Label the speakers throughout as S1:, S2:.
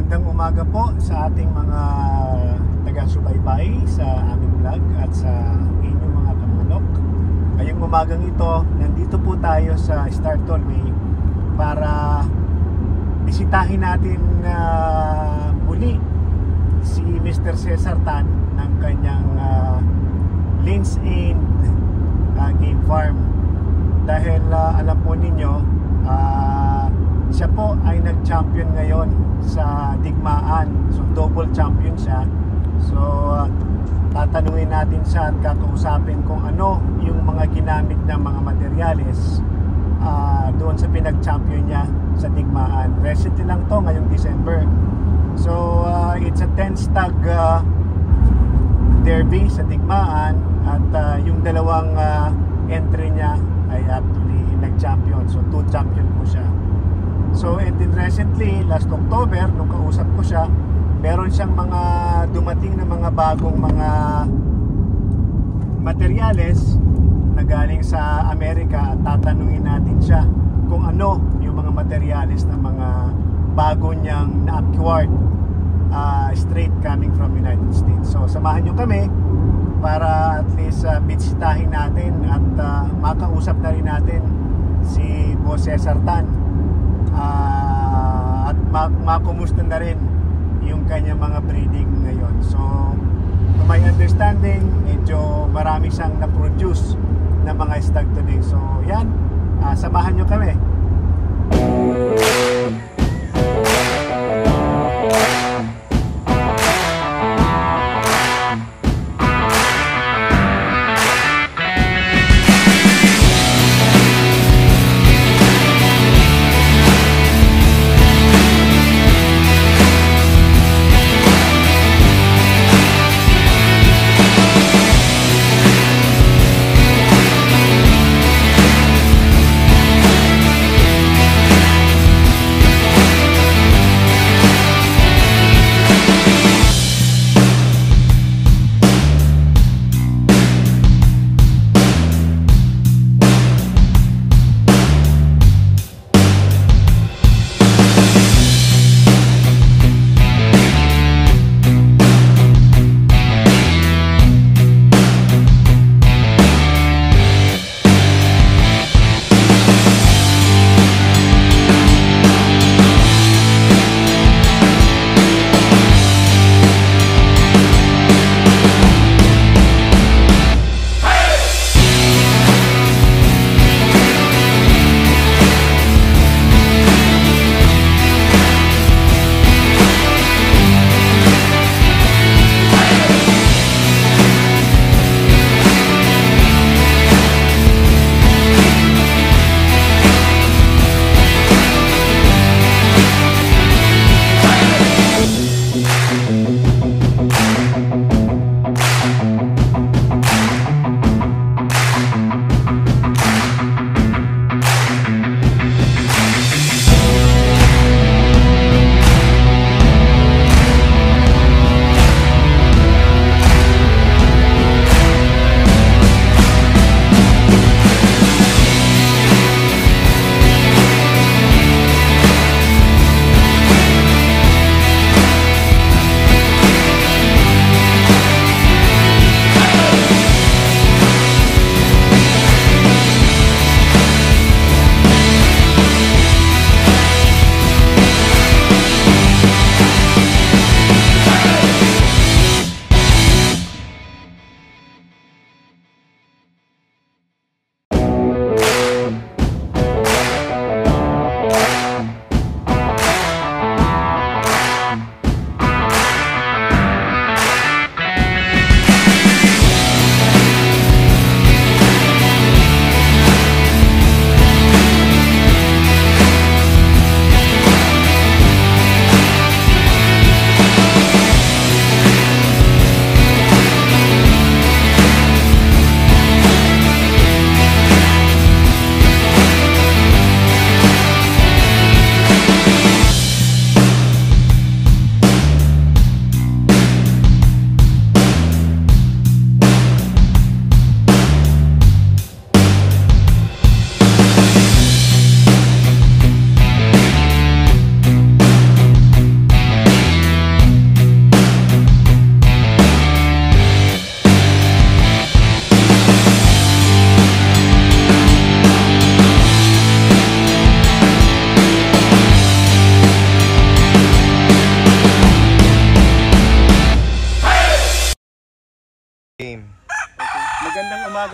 S1: Magandang umaga po sa ating mga taga-subaybay sa aming vlog at sa inyong mga kamunok. Ngayong umagang ito, nandito po tayo sa Star Tollway para bisitahin natin muli si Mr. Cesar Tan ng kanyang Lin's End Game Farm. Dahil alam po ninyo, siya po ay nag-champion ngayon sa digmaan. So double champion siya. So tatanungin natin siya at kakausapin kung ano yung mga ginamit na mga materyales doon sa pinag-champion niya sa digmaan. Recently lang to, ngayong December. So it's a 10-stag derby sa digmaan at yung dalawang entry niya ay actually nag-champion. So 2 champion po siya. So and then recently, last October, nung kausap ko siya, meron siyang mga dumating na mga bagong mga materyales na galing sa Amerika at tatanungin natin siya kung ano yung mga materyales na mga bago niyang na-acquired straight coming from United States. So samahan nyo kami para at least bisitahin natin at makausap na rin natin si Boss Cesar Tan at makumusta na rin yung kanyang mga breeding ngayon. So to my understanding, medyo marami siyang na-produce na mga stag today. So yan, samahan nyo kami.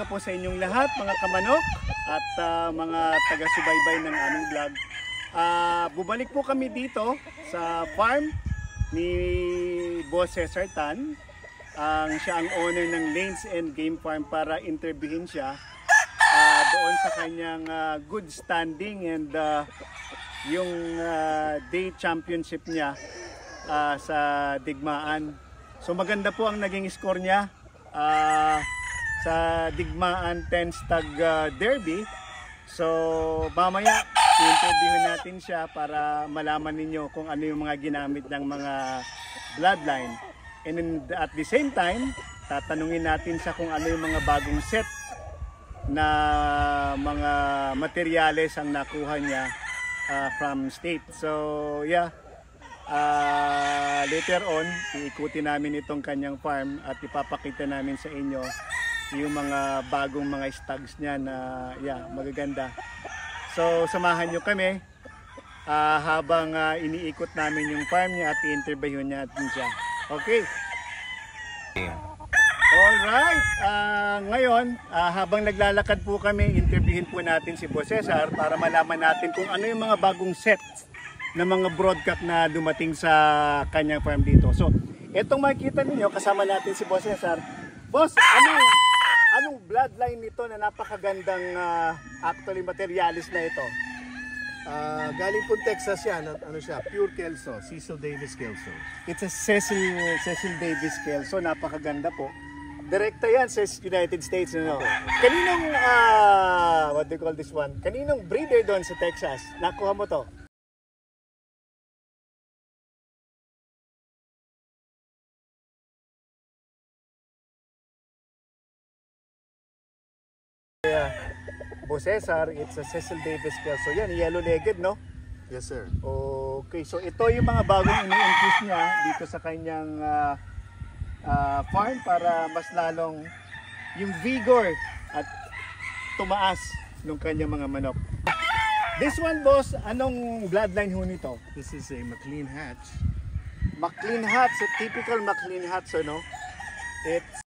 S1: umaga po sa inyong lahat, mga kamanok at mga taga-subaybay ng aming vlog. Bubalik po kami dito sa farm ni Boss Cesar Tan. Siya ang owner ng Lanes and Game Farm, para interviewin siya doon sa kanyang good standing and yung day championship niya sa digmaan. So maganda po ang naging score niya sa digmaan 10 stag derby. So mamaya i-interviewin natin siya para malaman ninyo kung ano yung mga ginamit ng mga bloodline. And at the same time, tatanungin natin siya kung ano yung mga bagong set na mga materyales ang nakuha niya from state. So yeah, later on, iikutin namin itong kanyang farm at ipapakita namin sa inyo yung mga bagong mga stags niya na magaganda. So samahan nyo kami habang iniikot namin yung farm niya at i-interview natin siya. Okay. Alright. Ngayon, habang naglalakad po kami, interviewin po natin si Boss Cesar para malaman natin kung ano yung mga bagong sets na mga broadcast na dumating sa kanyang farm dito. So, etong makikita niyo kasama natin si Boss Cesar. Boss, anong bloodline nito na napakagandang actually materialis na ito?
S2: Galing po Texas yan. Ano siya? Pure Kelso. Cecil Davis Kelso.
S1: It's a Cecil Davis Kelso. Napakaganda po. Direkta yan sa United States. No? Kaninong, what do you call this one? Kaninong breeder doon sa Texas? Nakuha mo to? Boss Cesar, it's a Cecil Davis Kelso. Yan, yellow-legged, no?
S2: Yes, sir.
S1: Okay, so ito yung mga bagong ini-infuse niya dito sa kanyang farm para mas lalong yung vigor at tumaas ng kanyang mga manok. This one, boss, anong bloodline ho nito?
S2: This is a McLean Hatch.
S1: McLean Hatch, a typical McLean Hatch, no? It's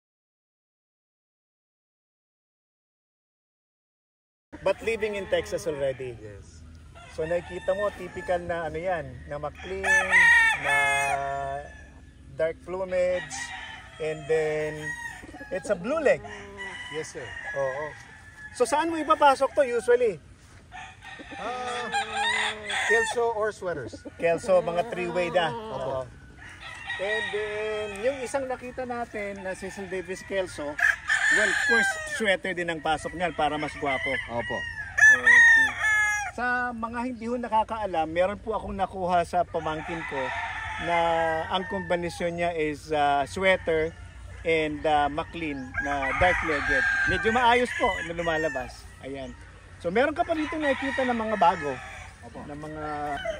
S1: but living in Texas already.
S2: Yes.
S1: So nakikita mo, typical na ano yan, na McLean, na dark plumage, and then it's a blue leg.
S2: Yes, sir.
S1: Oo. So saan mo ipapasok to usually?
S2: Kelso or sweaters.
S1: Kelso, mga three-way na.
S2: Opo.
S1: And then, yung isang nakita natin na Cecil Davis Kelso, well, of course, sweater din ang pasok niyan para mas gwapo.
S2: Opo.
S1: Okay. Sa mga hindi ho nakakaalam, meron po akong nakuha sa pamangkin ko na ang kombinasyon niya is sweater and McLean na dark-legged. Medyo maayos po na lumalabas. Ayan. So meron ka pa dito nakikita ng mga bago.
S2: Opo.
S1: Na mga...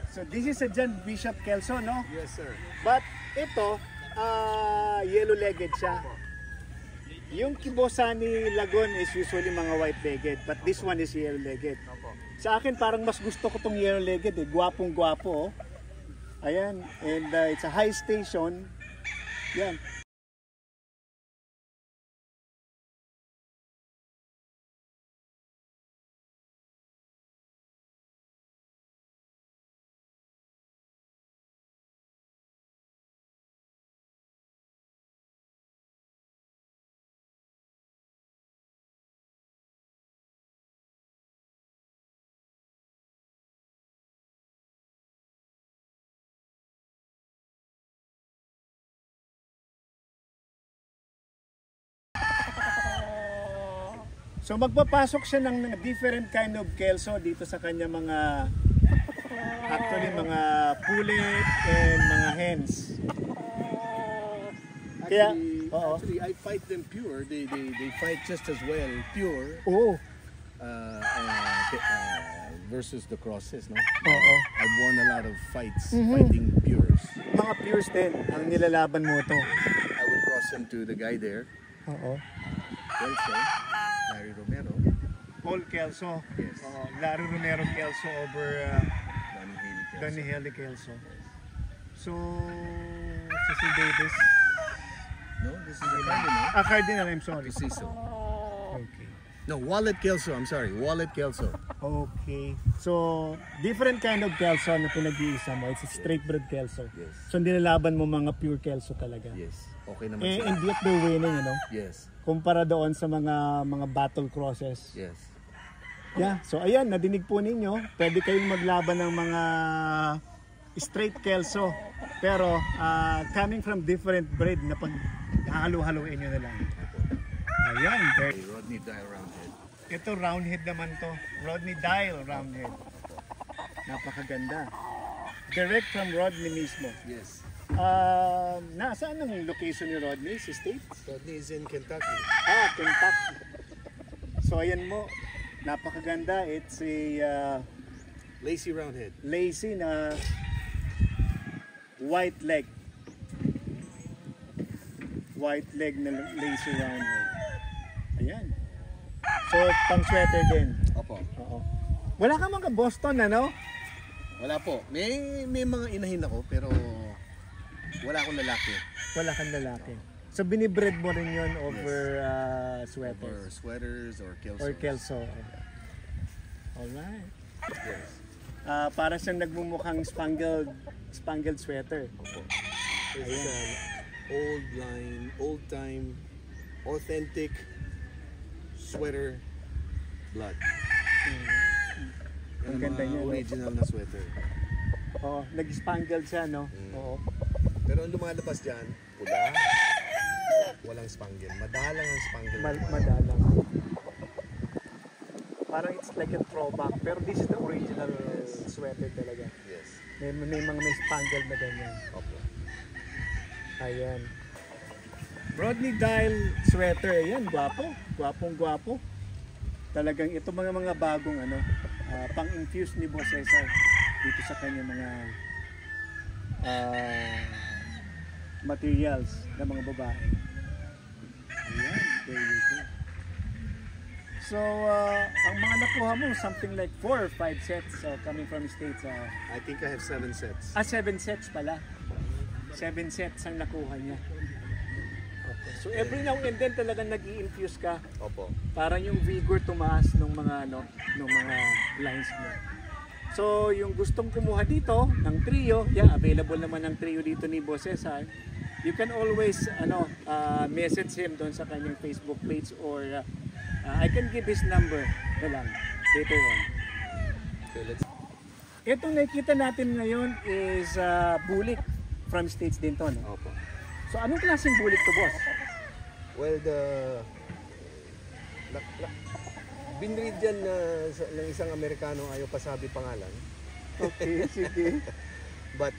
S1: So this is a John Bishop Kelso, no?
S2: Yes, sir.
S1: But ito, yellow-legged siya. Yung Kibosani Lagon is usually mga white-legged, but this one is yellow-legged. Sa akin parang mas gusto ko tong yellow-legged eh, gwapong-gwapo. Oh. Ayan, and it's a high station. Yan. So magpapasok siya ng different kind of Kelso dito sa kanya mga actually mga pullet and mga hens. Kaya,
S2: Actually, I fight them pure. They fight just as well pure versus the crosses, no?
S1: Oo.
S2: I've won a lot of fights fighting pures.
S1: Mga pures din ang nilalaban mo to.
S2: I would cross them to the guy there,
S1: Oo.
S2: Kelso, Larry Romero,
S1: Paul Kelso.
S2: Yes.
S1: Larry Romero Kelso over
S2: Donnie Haley Kelso.
S1: Donnie Haley Kelso. So, Cecil Davis.
S2: No, this is a Cardinal.
S1: Cardinal, I'm sorry.
S2: To Cecil.
S1: Okay.
S2: No, Wallet Kelso. I'm sorry, Wallet Kelso.
S1: Okay. So, different kind of Kelso na pinag-iisa mo. It's a straight bred Kelso.
S2: Yes.
S1: So, hindi nalaban mo mga pure Kelso talaga.
S2: Yes. Okay naman
S1: Eh,
S2: sila.
S1: and yet they're winning, you know?
S2: Yes.
S1: Kumpara doon sa mga battle crosses.
S2: Yes.
S1: Yeah. So, ayan, nadinig po ninyo. Pwede kayong maglaban ng mga straight Kelso. Pero, coming from different breed na pag halo-haloin nyo na lang. Ayan.
S2: Rodney Dial Roundhead.
S1: Ito roundhead naman to. Rodney Dial roundhead. Napakaganda. Direct from Rodney mismo.
S2: Yes.
S1: Nasaan ang location ni Rodney? Si States?
S2: Rodney is in Kentucky.
S1: Kentucky. So ayan mo. Napakaganda. It's a
S2: Lacy Roundhead.
S1: lacy na white leg. White leg na lacy roundhead. Ayan. So, pang sweater din.
S2: Opo.
S1: Oo. Wala ka mga Boston, ano?
S2: Wala po. May mga inahin ako pero wala akong lalaki.
S1: Wala kang lalaki. So, binibreed mo rin yun over
S2: Or
S1: sweaters?
S2: sweaters or Kelso.
S1: Or Kelso. Alright.
S2: Yes.
S1: Para siyang nagmumukhang spangled sweater.
S2: Opo. This is an old line, old time, authentic sweater blood.
S1: Ang
S2: Yan
S1: ganda
S2: mga
S1: niya, no?
S2: original na sweater.
S1: Oo, nag-spangled siya, no? Oo.
S2: Pero ang lumalabas dyan, pula, walang spangle. Madalang ang spangle.
S1: Madalang. Parang it's like a throwback. Pero this is the original sweater talaga.
S2: Yes.
S1: May spangled na ganyan.
S2: Opo.
S1: Ayan. Rodney Dial sweater. Ayan, gwapo. Gwapong-gwapo. Talagang ito mga bagong pang-infuse ni Boss Cesar dito sa kanya mga materials ng mga babae. Ayan, there you go. So, ang mga nakuha mo, something like 4 or 5 sets coming from the States.
S2: I think I have 7 sets.
S1: 7 sets pala. 7 sets ang nakuha niya. Okay. So, every now and then talagang nag-i-infuse ka.
S2: Opo.
S1: Parang yung vigor tumaas ng mga lines mo. So, yung gustong kumuha dito ng trio, available naman ang trio dito ni Boss Cesar. You can always message him doon sa kanyang Facebook page or I can give his number na lang later on.
S2: Okay, let's...
S1: Itong nakikita natin ngayon is bulik from States din to, no?
S2: Opo.
S1: So, anong klaseng bulik to, boss?
S2: Well, binread yan ng isang Amerikano, ayaw pasabi pangalan.
S1: Okay, sige.
S2: But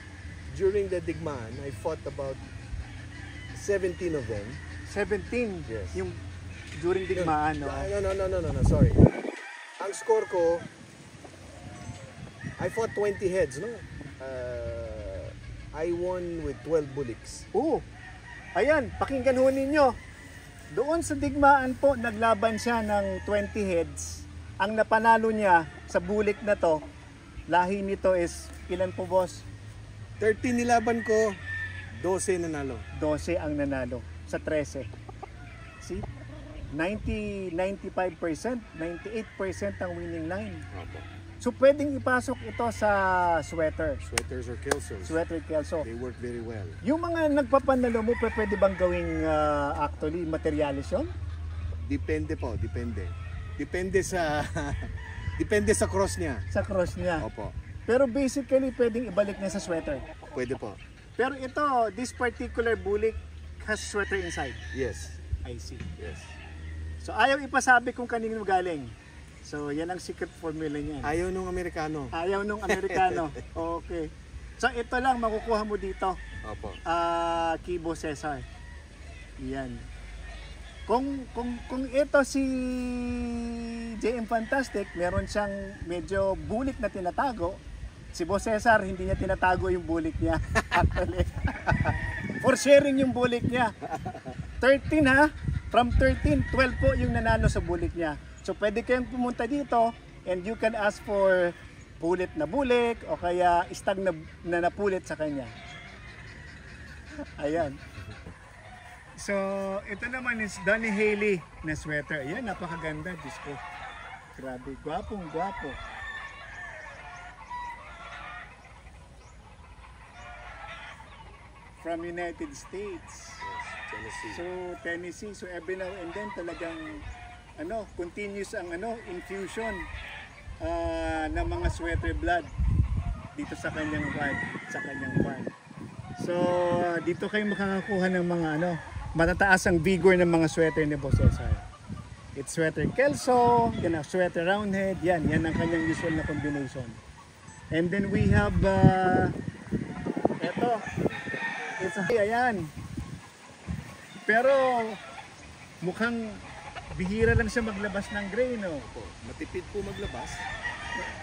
S2: during the digmaan, I fought about 17 of them.
S1: 17?
S2: Yes.
S1: Yung during digmaan, no?
S2: No, sorry. Ang score ko, I fought 20 heads, no? I won with 12 bullocks.
S1: Ayan, pakinggan ho ninyo. Doon sa digmaan po, naglaban siya ng 20 heads. Ang napanalo niya sa bulik na to, lahi nito is, ilan po, boss?
S2: 13 nilaban ko, 12 nanalo.
S1: 12 ang nanalo sa 13. See? 95%, 98% ang winning line.
S2: Opo.
S1: So pwedeng ipasok ito sa sweater.
S2: Sweaters or Kelsos.
S1: Sweater Kelso.
S2: They work very well.
S1: Yung mga nagpapanalo mo, pwede bang gawing actually materialis yun?
S2: Depende po, depende. Depende sa depende sa cross niya.
S1: Sa cross niya.
S2: Opo.
S1: Pero basically, pwedeng ibalik niya sa sweater.
S2: Pwede po.
S1: Pero ito, this particular bulik has sweater inside.
S2: Yes.
S1: I see.
S2: Yes.
S1: So ayaw ipasabi kung kanino galing. So yan ang secret formula niya.
S2: Ayaw nung Amerikano.
S1: Ayaw nung Amerikano. Okay. So ito lang makukuha mo dito.
S2: Opo.
S1: Kibo Cesar. Yan. Kung ito si JM Fantastic, meron siyang medyo bulik na tinatago. Si Boss Cesar, hindi niya tinatago yung bulik niya. Actually. For sharing yung bulik niya. 13 ha? From 13, 12 po yung nanalo sa bulik niya. So pwede kayong pumunta dito and you can ask for bulit na bulik o kaya istag na napulit sa kanya. Ayan. So, ito naman is Donny Haley na sweater. Ayan, napakaganda. Diyos ko. Grabe, gwapong gwapo. From United States.
S2: Yes, Tennessee.
S1: So, Tennessee. So, every now and then talagang continuous ang infusion ng mga sweater blood dito sa kanyang farm. So, dito kayo makakakuha ng mga matataas ang vigor ng mga sweater ni Boss Cesar. It's sweater Kelso, sweater roundhead, yan ang kanyang usual na combination. And then we have eto. Ayan. Pero mukhang bihira lang siya maglabas ng gray, no?
S2: Opo, matipid po maglabas,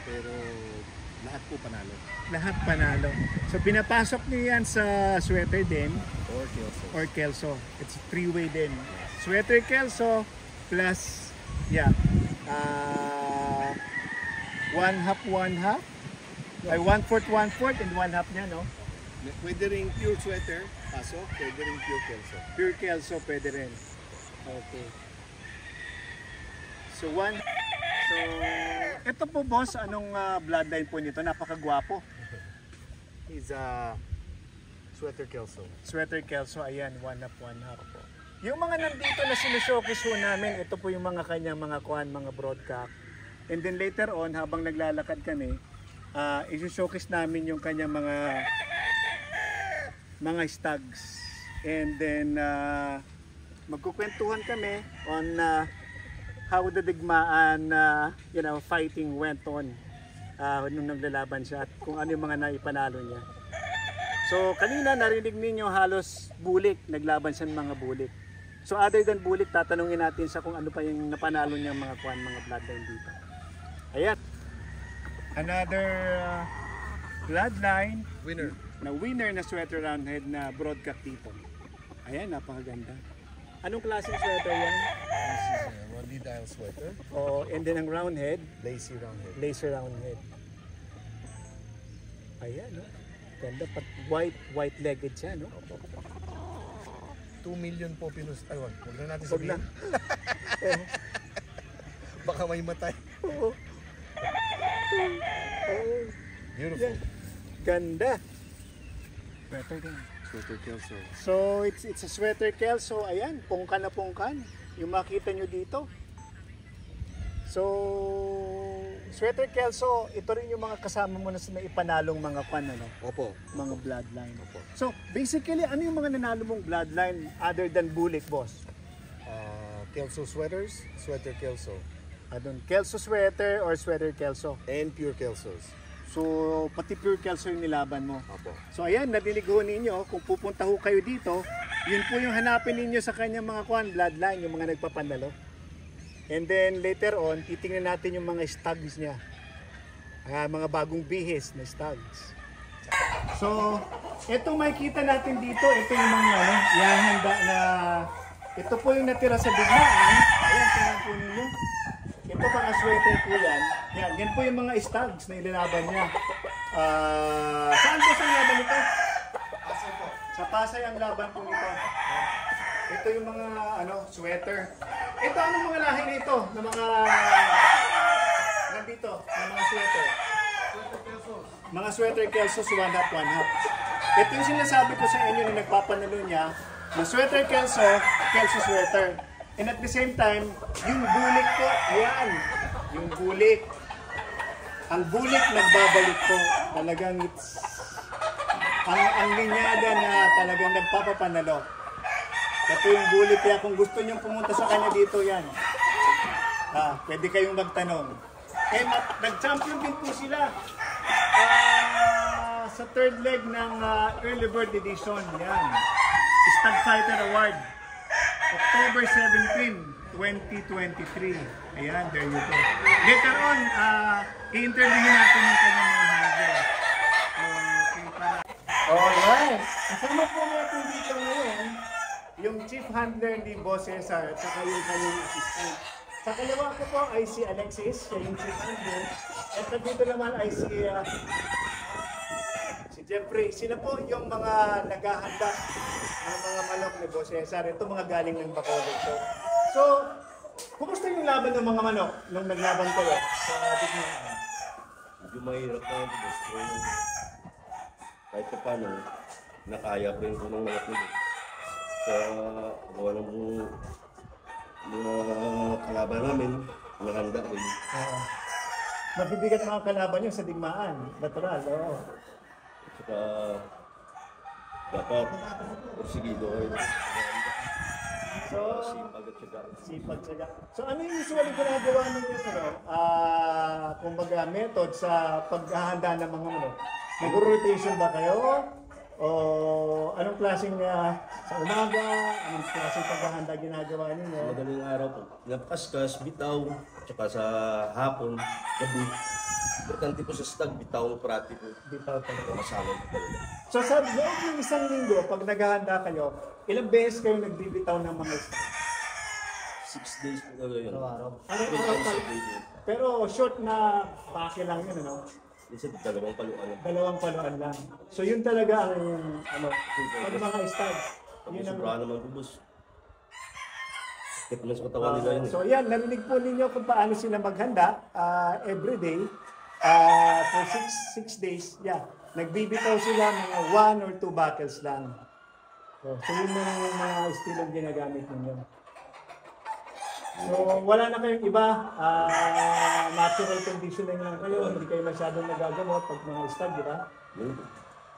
S2: pero lahat po panalo.
S1: Lahat panalo. So pinapasok niyo yan sa sweater din
S2: Or Kelso.
S1: or Kelso. It's three-way din. Sweater Kelso plus one half. Ay 1/4 and 1/2 niya, no?
S2: Pwede rin pure sweater, kaso pwede rin pure Kelso.
S1: Pure Kelso pwede rin. Okay. So ito po boss, anong bloodline po nito? Napakagwapo.
S2: He's sweater Kelso.
S1: Sweater Kelso, ayan, 1/2 po. Yung mga nandito na sinushokies po namin, ito po yung mga kanyang mga mga broadcast. And then later on, habang naglalakad kami, isushowcase namin yung kanyang mga stags. And then magkukwentuhan kami on how the digmaan fighting went on nung naglalaban siya at kung ano yung mga naipanalo niya. So kanina narinig ninyo halos bulik, naglaban siya ng mga bulik. So other than bulik, tatanungin natin siya kung ano pa yung napanalo niya mga bloodline dito. Ayan. Another bloodline winner na sweater roundhead na broadcast dito. Ayan, napakaganda. Anong klaseng sweater yan?
S2: This is a Rondy Dial sweater.
S1: Oh, and then ang roundhead,
S2: Lacy roundhead.
S1: laser roundhead. Ayan, no? Ganda, white-legged siya, no?
S2: 2 million po huwag na natin
S1: Huwag na.
S2: sabihin. Baka may matay.
S1: Oo. Oo.
S2: Beautiful.
S1: Yan. Ganda. Sweater din.
S2: Sweater Kelso.
S1: So, it's a sweater Kelso. Ayan, pungkan na pungkan. Yung makita nyo dito. So, sweater Kelso, ito rin yung mga kasama mo na ipanalong mga
S2: Opo.
S1: mga bloodline.
S2: Opo.
S1: So, basically, ano yung mga nanalo mong bloodline other than bulik, boss?
S2: Kelso sweaters, sweater Kelso.
S1: Kelso sweater or sweater Kelso?
S2: And pure Kelsos.
S1: So, pati pure Kelso yung nilaban mo.
S2: Opo.
S1: So, ayan, nadinig ho ninyo, kung pupunta ho kayo dito, yun po yung hanapin ninyo sa kanyang mga bloodline, yung mga nagpapanalo. And then, later on, titingnan natin yung mga stags niya. Mga bagong bihis na stags. So, ito makikita natin dito, ito yung mga yung handa na, ito po yung natira sa digmaan. Ayan, tingnan po ninyo. Ito mga sweater po yan. Yan po yung mga stags na ilalaban niya. Saan po sa laban nito? Pasay po. Sa Pasay ang laban po nito. Ito yung mga sweater. Ito anong mga lahi nito? Na mga nandito, na mga sweater. Mga sweater Kelsos, 1/2. Ito yung sinasabi ko sa inyo na nagpapanalo niya. Na sweater Kelso, Kelso sweater. And at the same time, yung bulik po, ayan, yung bulik. Ang bulik nagbabalik po. Talagang ang linyada na talagang nagpapapanalo. Ito yung bulik, kaya kung gusto nyong pumunta sa kanya dito, yan. Pwede kayong magtanong. And nag-champion din po sila sa third leg ng early bird edition. Yan. Stag Fighter Award. October 17, 2023. Ayan, there you go. Later on, i-interviewin natin yung kanyang mga handler. Alright. Kasama po natin dito ngayon yung chief handler ni Boss Cesar at saka yung kanyang assistant. Sa kaliwa ko po ay si Alexis, siya yung chief handler. At dito naman ay si Jeffrey, sila po yung mga naghahanda ng mga manok ni Boss Cesar. Ito mga galing ng Bacolod. So, kumusta yung laban ng mga manok nung naglaban kayo sa digmaan?
S3: Medyo mahirap na ito, boss. Pero kahit pa paano, nakaya pa yung unang mga tuloy. Sa gawa ng mga kalaban namin, nakahanda rin.
S1: Mabibigat mga kalaban nyo sa digmaan. Natural, oo.
S3: Saka dapat porsigido kayo.
S1: So,
S3: Sipag at syaga.
S1: sipag sila. So ano yung usually ginagawa ninyo kumbaga method sa paghahanda ng mga manok? Nag-rotation ba kayo? O anong klaseng sa umaga? Anong klaseng paghahanda ginagawa ninyo?
S3: Madaling araw po. Napakaskas, bitaw, tsaka sa hapon, gabi. Importante po sa stag, bitaw, prati po.
S1: Bitaw talaga.
S3: Masalang po talaga.
S1: So sa loob ng isang linggo, pag naghahanda kayo, ilang beses kayo nagbibitaw ng mga isda?
S3: 6 days po talaga yun.
S1: Araw-araw.
S3: 3 times a day po.
S1: Pero short na pake lang yun, ano?
S3: Minsan dalawang paluan.
S1: Dalawang paluan lang. So yun talaga ang pag mga stag.
S3: Pag
S1: Yun ang
S3: sobrahan naman po, boss. Sakit naman sa katawan nila yun.
S1: so yan, narinig po ninyo kung paano sila maghanda every day. For 6 days, yeah. Nagbibitaw sila mga 1 or 2 bottles lang. So yun yung mga estilong ginagamit ninyo. So wala na kayong iba, natural conditioning lang kayo, hindi kayo masyadong nagagamot pag mga stag, di ba?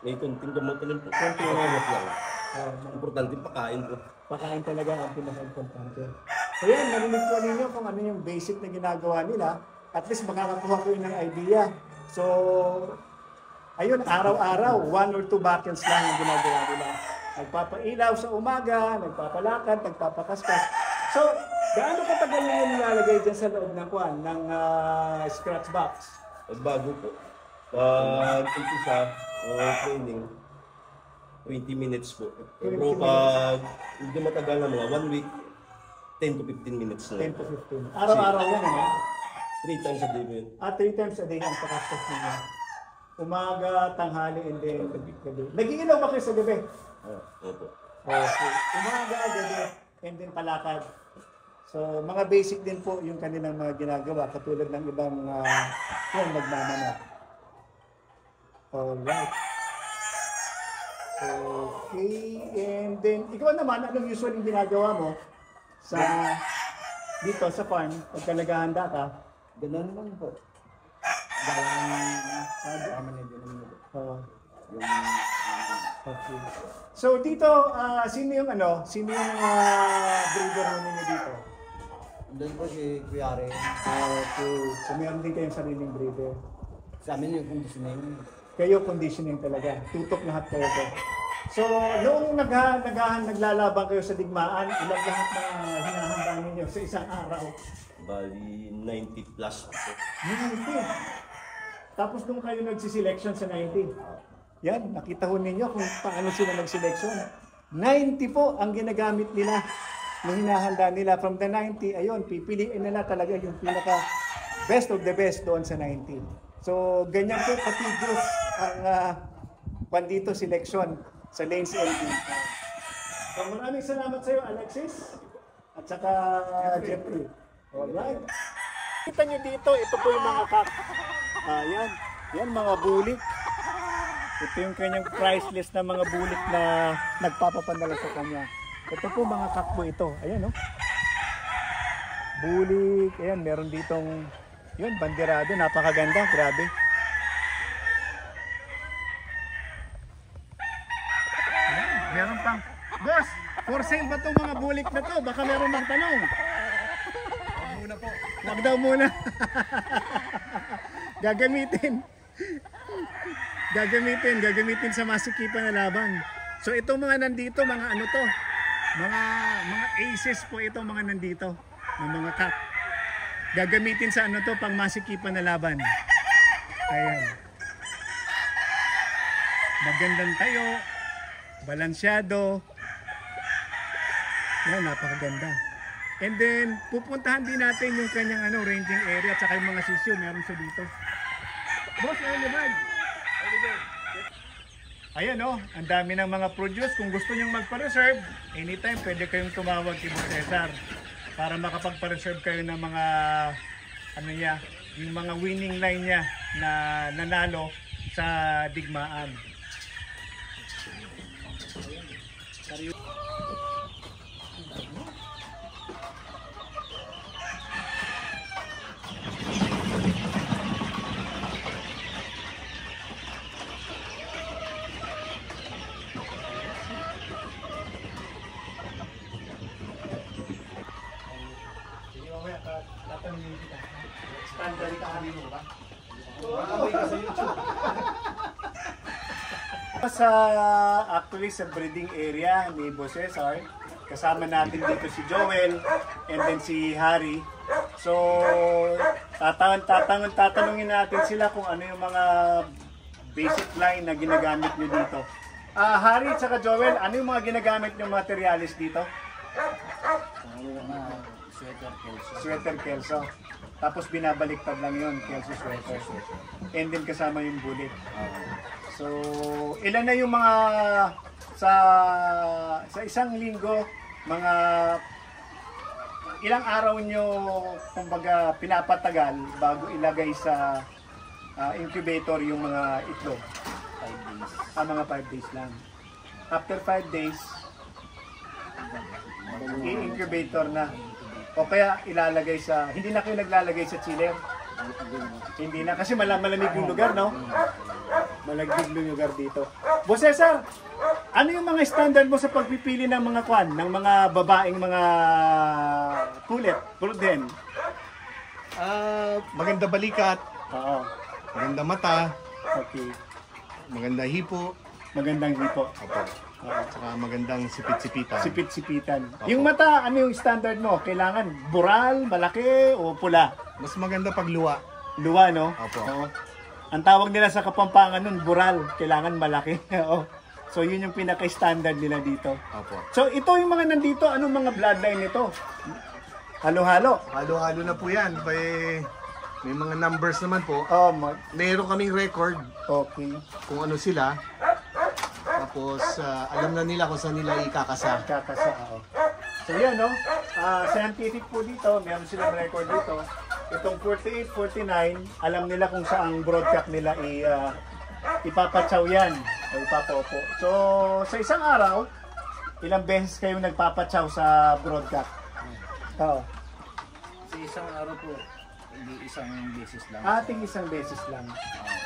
S3: May kunting gamot na rin po.
S1: Konting
S3: gamot lang.
S1: Uh,
S3: Importante pakain po.
S1: Pakain talaga ang pinaka-importante. So yan, narinig po ninyo kung ano yung basic na ginagawa nila. At least makakakuha ko yun ng idea. So, ayun, araw-araw, 1 or 2 bottles lang yung ginagawa nila. Nagpapailaw sa umaga, nagpapalakad, nagpapakaskas. So, gaano katagal nyo nilalagay dyan sa loob ng kwan, ng scratch box?
S3: Bago po. Pag umpisa o training, 20 minutes po. Pero pag hindi matagal na mga 1 week, 10 to 15 minutes na.
S1: 10 to 15. Araw-araw yan, ano?
S3: 3 times a day po yun.
S1: 3 times a day ang pakaskas ninyo. Umaga, tanghali, and then gabi. Nag-iilaw ba kayo sa gabi?
S3: Opo.
S1: Okay. Umaga, gabi, and then palakad. So, mga basic din po yung kanilang mga ginagawa, katulad ng ibang yung magmamanok. Alright. Okay, and then, ikaw naman, anong usually ginagawa mo sa dito sa farm, pagka naghahanda ka?
S4: Ganun lang po. Dahil
S1: Okay. So dito, sino yung breeder mo ninyo dito?
S4: doon po si Kuyari.
S1: Okay. So meron din kayong sariling breeder.
S4: Sa amin yung conditioning.
S1: Kayo conditioning talaga. Tutok lahat kayo po. So, noong naglalaban kayo sa digmaan, ilang lahat na hinahanda ninyo sa isang araw?
S3: Bali, 90 plus po.
S1: 90. Tapos nung kayo nagsiselection sa 90, yan, nakita ho ninyo kung paano sila nagselection. 90 po ang ginagamit nila nung hinahanda nila. From the 90, ayun, pipiliin nila talaga yung pinaka best of the best doon sa 90. So, ganyan po katigyos ang pandito selection sa Lanes LB. So, maraming salamat sa iyo, Alexis, at saka Jeffrey. Alright. Kita nyo dito, ito po yung mga kak. Yan mga bulik. Ito yung kanyang price list na mga bulik na nagpapapadala sa kanya. Ito po mga kak po ito. Ayan, no? Bulik. Ayan, meron ditong yun, bandirado. Napakaganda. Grabe. Meron pang, boss, for sale ba itong mga bulik na to? Baka meron mang tanong. Wag muna po. Wag daw muna. Gagamitin sa masikipan na laban. So itong mga nandito, mga ano to, mga aces po itong mga nandito, ng mga cup. Gagamitin sa ano to, pang masikipan na laban. Ayan. Magandang tayo. Balansyado. Yan, napakaganda. And then, pupuntahan din natin yung kanyang ranging area at saka yung mga sisyo meron siya dito. Boss, ano naman? Ayan ang dami ng mga produce. Kung gusto nyong magpa-reserve, anytime pwede kayong tumawag kay Boss Cesar para makapagpa-reserve kayo ng mga yung mga winning line niya na nanalo sa digmaan. Actually sa breeding area ni Boss Cesar, kasama natin dito si Joel and then si Harry. So tatanungin natin sila kung ano yung mga basic line na ginagamit nyo dito. Harry at saka Joel, ano yung mga ginagamit nyo materialis dito? Sweater kelso. Tapos binabaliktad lang yun, kelso sweater. And then kasama yung bullet. So, ilan na yung mga sa isang linggo, mga ilang araw nyo kumbaga pinapatagal bago ilagay sa incubator yung mga itlog?
S4: 5 days.
S1: Mga 5 days lang. After 5 days, i-incubator na. O kaya ilalagay sa, hindi na kayo naglalagay sa chiller. Hindi na, kasi malamig yung lugar, no? Malamig yung lugar dito. Boss Cesar, ano yung mga standard mo sa pagpipili ng mga kwan, ng mga babaeng mga pullet?
S2: Maganda balikat,
S1: Oo.
S2: maganda mata,
S1: Okay.
S2: maganda hipo,
S1: Magandang hipo.
S2: opo. Saka magandang sipit-sipitan.
S1: Sipit-sipitan.
S2: Opo.
S1: Yung mata, ano yung standard mo? Kailangan bural, malaki, o pula?
S2: Mas maganda pag luwa.
S1: Luwa, no?
S2: Opo.
S1: Oo. Ang tawag nila sa Kapampangan nun, bural. Kailangan malaki. Oo. So, yun yung pinaka-standard nila dito.
S2: Opo.
S1: So, ito yung mga nandito. Anong mga bloodline nito? Halo-halo.
S2: Halo-halo na po yan. May mga numbers naman po.
S1: Oh,
S2: Meron kaming record
S1: okay.
S2: kung ano sila. Tapos alam na nila kung saan nila ikakasa.
S1: Kakasa, oo. So, yan, no? Scientific po dito. Meron silang record dito. Itong 48, 49, alam nila kung saang broadcast nila ipapatsaw yan. O ipapaupo. So, sa isang araw, ilang beses kayo nagpapatsaw sa broadcast? Oo.
S5: Sa isang araw po, hindi isang beses lang.
S1: Ating isang beses lang.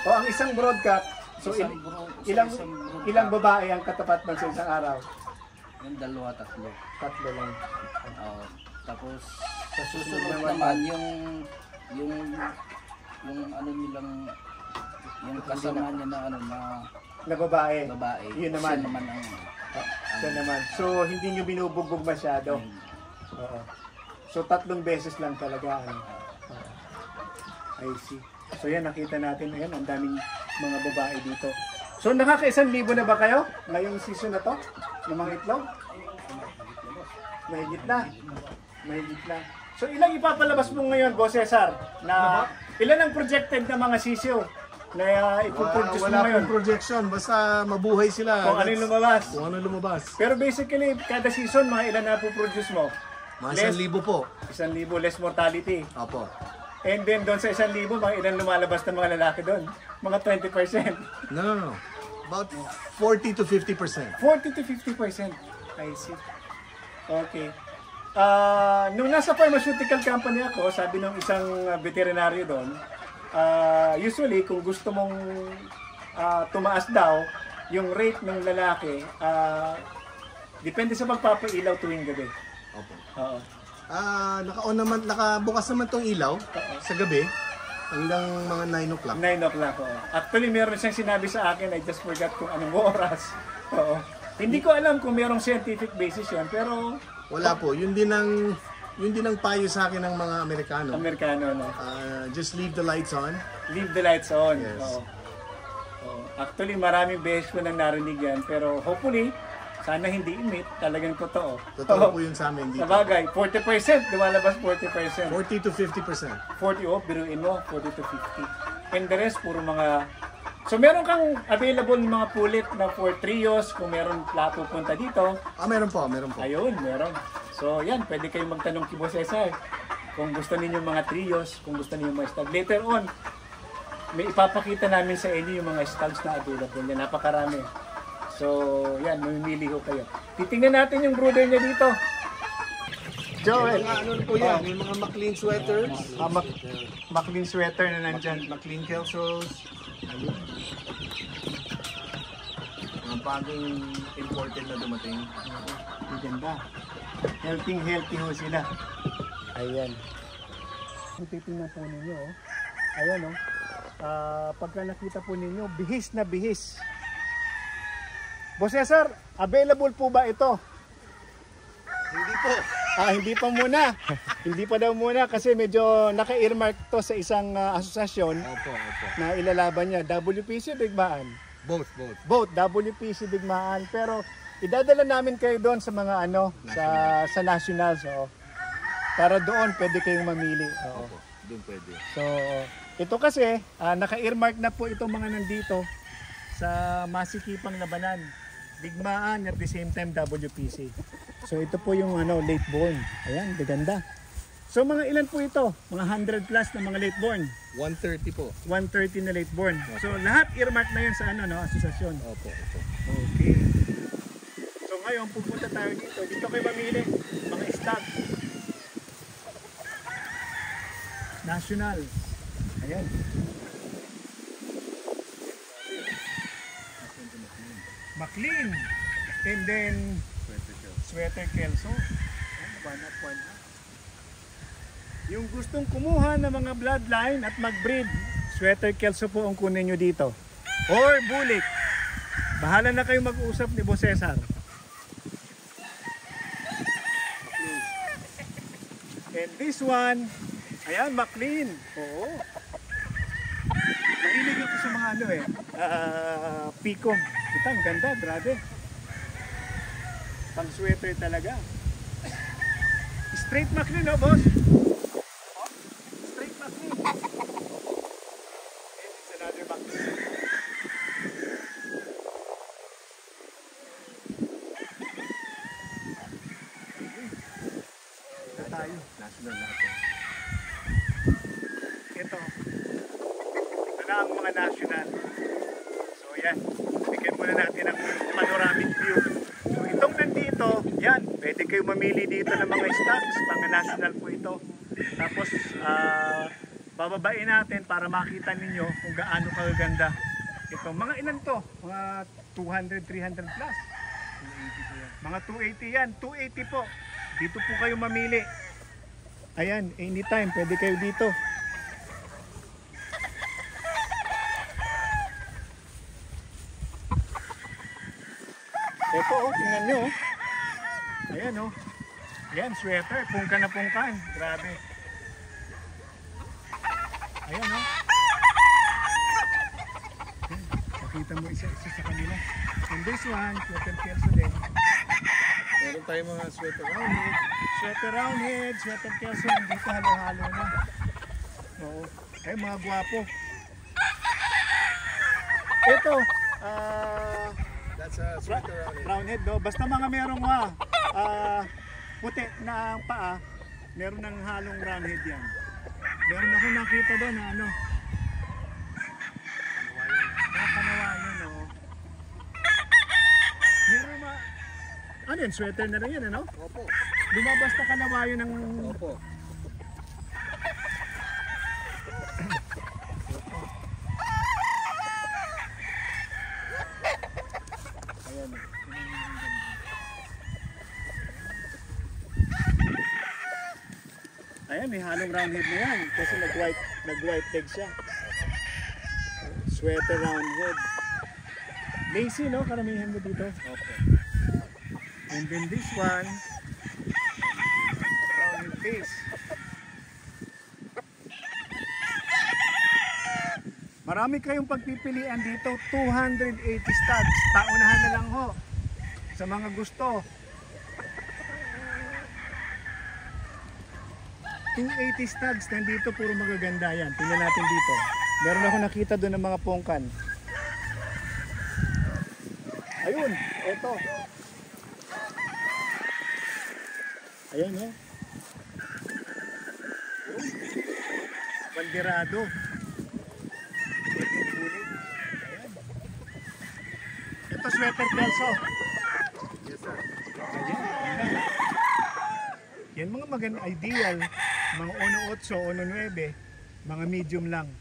S1: O ang isang broadcast, so ilang
S5: broadcast.
S1: ilang babae ang katapat ng sa isang araw?
S5: Yung 2, 3.
S1: Tatlo lang.
S5: Tapos
S1: Sa
S5: susunod
S1: naman,
S5: naman yung ano nilang yung kasama niya na ano
S1: na babae.
S5: babae.
S1: Yun naman.
S5: Siya naman ang
S1: Siya naman. So hindi nyo binubugbog masyado. Oo. So 3 beses lang talaga. Oo. I see. So yan, nakita natin. Ayan, ang daming mga babae dito. So nakaka-1,000 na ba kayo ngayong season na to? Ng mga itlog? Mahigit na. Mahigit na. So ilang ipapalabas mo ngayon, Boss Cesar? Na ilan ang projected na mga sisiw na ipoproduce mo
S2: Wala
S1: ngayon?
S2: pong projection. Basta mabuhay sila.
S1: Kung ano yung lumabas.
S2: Kung ano lumabas.
S1: Pero basically, kada season, mga ilan na po-produce mo?
S2: Mga 1,000 po.
S1: 1,000 less mortality.
S2: Opo.
S1: And then doon sa 1,000, mga ilan lumalabas ng mga lalaki doon? Mga 20%.
S2: No. About 40 to 50%.
S1: 40 to 50%. I see. Okay. Nung nasa pharmaceutical company ako, sabi ng isang veterinaryo doon, usually kung gusto mong tumaas daw yung rate ng lalaki, depende sa magpapailaw tuwing gabi.
S2: Opo.
S1: Oo.
S2: Naka-on naman, nakabukas naman tong ilaw sa gabi hanggang mga 9 o'clock.
S1: 9 o'clock, oo. Actually, meron siyang sinabi sa akin, I just forgot kung anong oras. Oo. Hindi ko alam kung merong scientific basis yan, pero
S2: Wala po. Yun din ang payo sa akin ng mga Amerikano.
S1: Amerikano, no?
S2: Just leave the lights on.
S1: Leave the lights on.
S2: Yes.
S1: Oo. Oo. Actually, maraming beses ko nang narinig yan, pero hopefully, sana hindi imit, talagang totoo.
S2: Totoo po yun sa amin dito.
S1: Sa bagay, 40%, lumalabas 40%.
S2: 40 to 50%.
S1: 40, biruin mo, 40 to 50. And the rest, puro mga So meron kang available ng mga pulit na for trios kung meron pupunta dito.
S2: Meron po, meron po.
S1: Ayun, meron. So yan, pwede kayong magtanong kay Boss Cesar kung gusto ninyo mga trios, kung gusto ninyo mga stag. Later on, may ipapakita namin sa inyo yung mga stags na available niya. Napakarami. So yan, mamimili ko kayo. Titingnan natin yung brooder niya dito. Joel,
S2: Ano po yan? Yung mga McLean sweaters.
S1: McLean sweater na nandyan.
S2: McLean Kelsos. Ayun. Mga bagong imported na dumating.
S1: Ang ganda. Healthy ho sila. Ayan. Kung titingnan po ninyo, oh. Ayan o. Pagka nakita po ninyo, bihis na bihis. Boss Cesar, available po ba ito?
S2: Hindi po.
S1: Hindi pa muna. Hindi pa daw muna kasi medyo naka-earmark to sa isang asosasyon
S2: Opo.
S1: na ilalaban niya. WPC Digmaan.
S2: Both.
S1: Both WPC Digmaan, pero idadala namin kayo doon sa mga sa nationals, para doon pwede kayong mamili.
S2: Opo, doon pwede.
S1: So ito kasi naka-earmark na po itong mga nandito sa masikipang labanan, Digmaan, at the same time WPC. So ito po yung late born. Ayan, ganda. So mga ilan po ito? Mga 100 plus na mga late born.
S2: 130 po.
S1: 130 na late born. So lahat earmark na yun sa asosasyon.
S2: Opo.
S1: Okay. So ngayon pupunta tayo dito. Dito kayo mamili mga stag. National. Ayan. McLean. And then Sweater Kelso. Buwan. Yung gustong kumuha ng mga bloodline at mag-breed, Sweater Kelso po ang kunin nyo dito. Or Bulik. Bahala na kayo mag-usap ni Boss Cesar. And this one, ayan, McLean. Oo. Mahilig ako sa mga Picom. Ito, ang ganda, grabe. Pang sweater talaga. Straight McLean, no, boss? Straight McLean. And it's another McLean. Ito tayo.
S2: National natin.
S1: Ito na ang mga national. So yan, bigyan muna natin ang panoramic view. So itong nandito, yan, pwede kayo mamili dito ng mga stocks, mga national po ito. Tapos bababain natin para makita ninyo kung gaano kaganda. Ito, mga ilan to? Mga 200, 300 plus. 280 po yan. Mga 280 yan, 280 po. Dito po kayo mamili. Ayan, anytime, pwede kayo dito. Ito, tingnan nyo. Ayan, Ayan, sweater. Pungkan na pungkan. Grabe. Ayan, Pakita mo isa sa kanila. And this one, Sweater Kelso din.
S2: Meron tayong mga sweater roundhead.
S1: Sweater roundhead, Sweater Kelso. Dito halo-halo na. Oo. Ay, mga gwapo. Ito,
S2: That's a sweater roundhead.
S1: roundhead, no? Basta mga merong puti na paa, meron ng halong roundhead yan. Meron ako nakita doon na Kanawayan, no? Meron ano yun? Sweater na rin yan, ano?
S2: Opo.
S1: Lumabas na kanawayan ng...
S2: Opo.
S1: Ayan, Ayan, may halong roundhead na yan kasi nag-white leg siya. Sweater roundhead. Lacy, no? Karamihan mo dito. Okay. And then this one, roundhead face. Marami kayong pagpipilian dito, 280 studs. Taunahan na lang ho sa mga gusto. 280 studs, nandito puro magaganda yan. Tingnan natin dito. Meron ako nakita doon ng mga pongkan. Ayun, eto. Ayan, oh. Balderado. Ayan. Ito sweater Kelso.
S2: Yes, sir.
S1: Ayan. Yan mga maganda ideal, mga 1.8, 1.9, mga medium lang.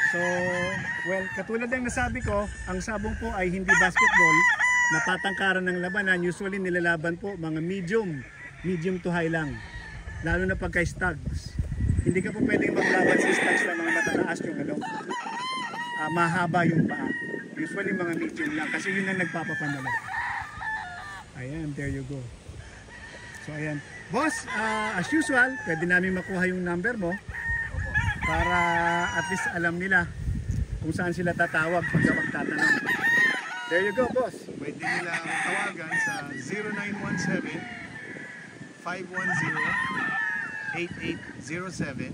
S1: So, well, katulad ng nasabi ko, ang sabong po ay hindi basketball, na patangkaran ng labanan. Usually nilalaban po mga medium to high lang. Lalo na pagka stags. Hindi ka po pwedeng maglaban sa stags na mga matataas yung mahaba yung paa. Usually mga medium lang kasi yun ang nagpapapanalo. Ayan, there you go. So ayan. Boss, as usual, pwede namin makuha yung number mo para at least alam nila kung saan sila tatawag pag magtatanong. There you go, boss.
S2: Pwede nila tawagan sa 0917-510-8807.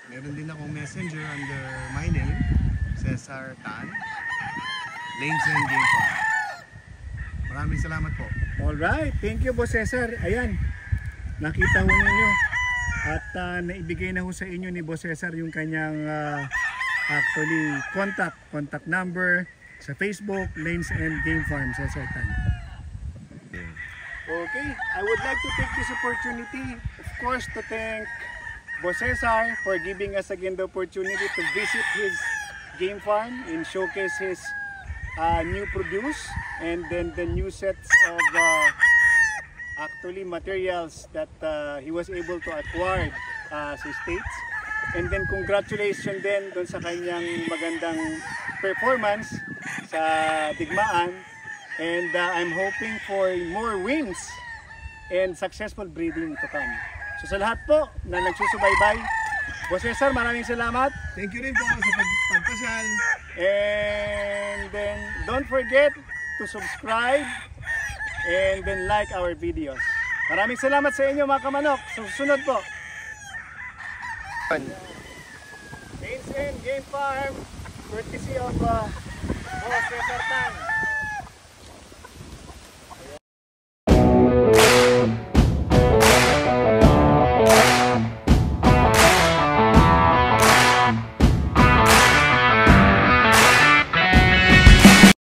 S2: Meron din akong messenger under my name, Cesar Tan, Lanes and Game Farm. Maraming salamat po.
S1: Alright, thank you, Boss Cesar. Ayan, nakita ho ninyo at naibigay na ho sa inyo ni Boss Cesar yung kanyang actually contact number sa Facebook, Lanes and Game Farm, Cesar Tan. Okay, I would like to take this opportunity, of course, to thank Boss Cesar for giving us again the opportunity to visit his game farm and showcase his new produce and then the new sets of actually materials that he was able to acquire sa states. And then congratulations din doon sa kanyang magandang performance sa digmaan. And I'm hoping for more wins and successful breeding to come. So sa lahat po na nagsusubaybay, Boss Cesar, maraming salamat.
S2: Thank you rin po sa pagpasyal.
S1: And then don't forget to subscribe and then like our videos. Maraming salamat sa inyo mga kamanok. Sa susunod po. Lanes and Game Farm, courtesy of Boss Cesar Tan.